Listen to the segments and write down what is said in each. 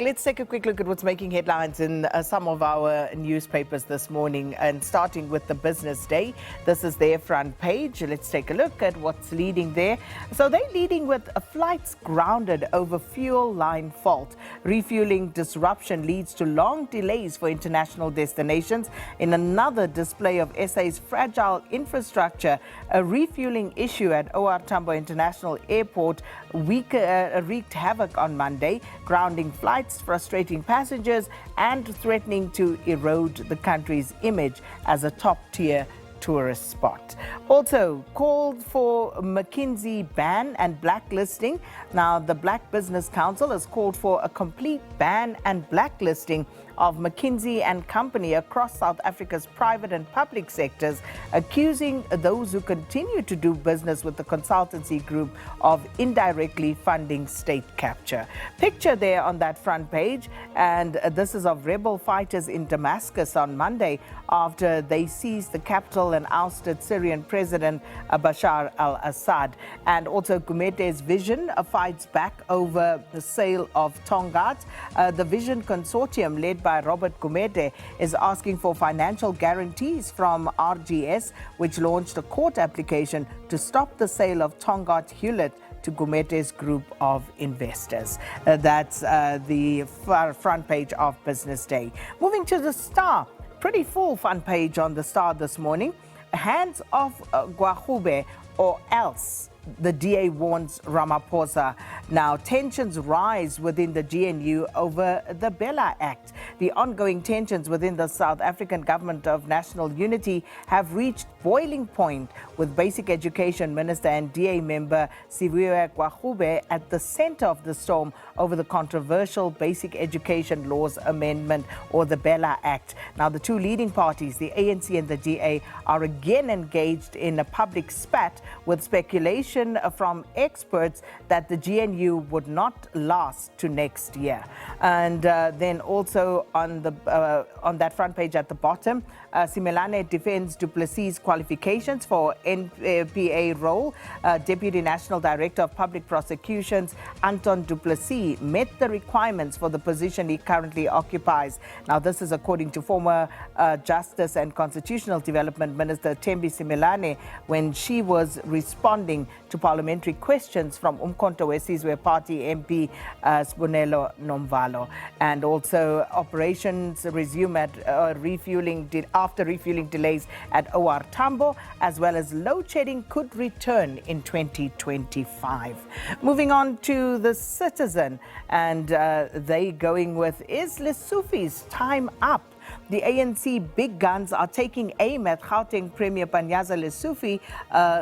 Let's take a quick look at what's making headlines in some of our newspapers this morning, and starting with the Business Day. This is their front page. Let's take a look at what's leading there. So they're leading with flights grounded over fuel line fault. Refueling disruption leads to long delays for international destinations. In another display of SA's fragile infrastructure, a refueling issue at OR Tambo International Airport wreaked havoc on Monday, grounding flights, frustrating passengers and threatening to erode the country's image as a top-tier tourist spot. Also called for McKinsey ban and blacklisting. Now, the Black Business Council has called for a complete ban and blacklisting of McKinsey and Company across South Africa's private and public sectors, accusing those who continue to do business with the consultancy group of indirectly funding state capture. Picture there on that front page, and this is of rebel fighters in Damascus on Monday after they seized the capital and ousted Syrian President Bashar al-Assad. And also Gumete's Vision fights back over the sale of Tongaat. The Vision Consortium, led by Robert Gumete, is asking for financial guarantees from RGS, which launched a court application to stop the sale of Tongaat Hewlett to Gumete's group of investors. That's the front page of Business Day. Moving to the Star, pretty full front page on the Star this morning. Hands off Guahube or else, the DA warns Ramaphosa. Now, tensions rise within the GNU over the Bella Act. The ongoing tensions within the South African Government of National Unity have reached boiling point, with Basic Education Minister and DA member Siviwe Guahube at the center of the storm over the controversial Basic Education Laws Amendment, or the Bella Act. Now, the two leading parties, the ANC and the DA, are again engaged in a public spat, with speculation from experts that the GNU would not last to next year. And then also on that front page at the bottom, Simelane defends Du Plessis' qualifications for NPA role. Deputy National Director of Public Prosecutions Anton Du Plessis met the requirements for the position he currently occupies. Now, this is according to former Justice and Constitutional Development Minister Thembi Simelane when she was responding to parliamentary questions from Umkhonto weSizwe Party MP Sibonelo Nomvalo. And also operations resume at after refueling delays at OR Tambo, as well as load shedding could return in 2025. Moving on to the Citizen, and they going with, is Lesufi's time up? The ANC big guns are taking aim at Gauteng Premier Panyaza Lesufi,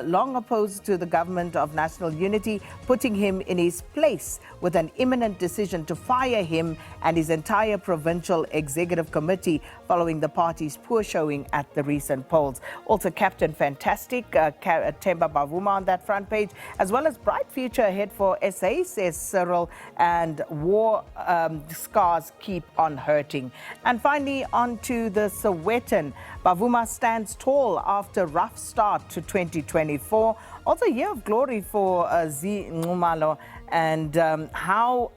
long opposed to the Government of National Unity, putting him in his place with an imminent decision to fire him and his entire provincial executive committee following the party's poor showing at the recent polls. Also Captain Fantastic, Themba Bavuma on that front page, as well as bright future ahead for SA, says Cyril, and war scars keep on hurting. And finally, on to the Sowetan. Bavuma stands tall after rough start to 2024. Also, year of glory for Z Ngumalo, and how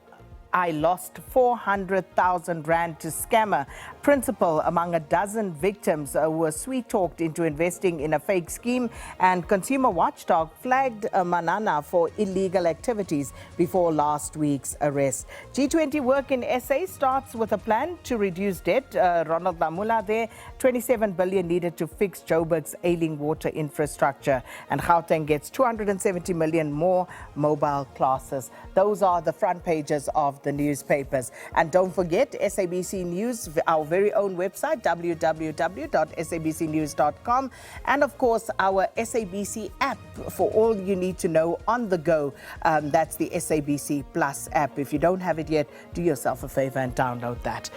I lost 400,000 rand to scammer. Principal among a dozen victims were sweet-talked into investing in a fake scheme, and Consumer Watchdog flagged Manana for illegal activities before last week's arrest. G20 work in SA starts with a plan to reduce debt. Ronald Lamula there, 27 billion needed to fix Joburg's ailing water infrastructure, and Gauteng gets 270 million more mobile classes. Those are the front pages of the newspapers. And don't forget, SABC News, our very own website, www.sabcnews.com, and of course our SABC app for all you need to know on the go. That's the SABC Plus app. If you don't have it yet, do yourself a favor and download that.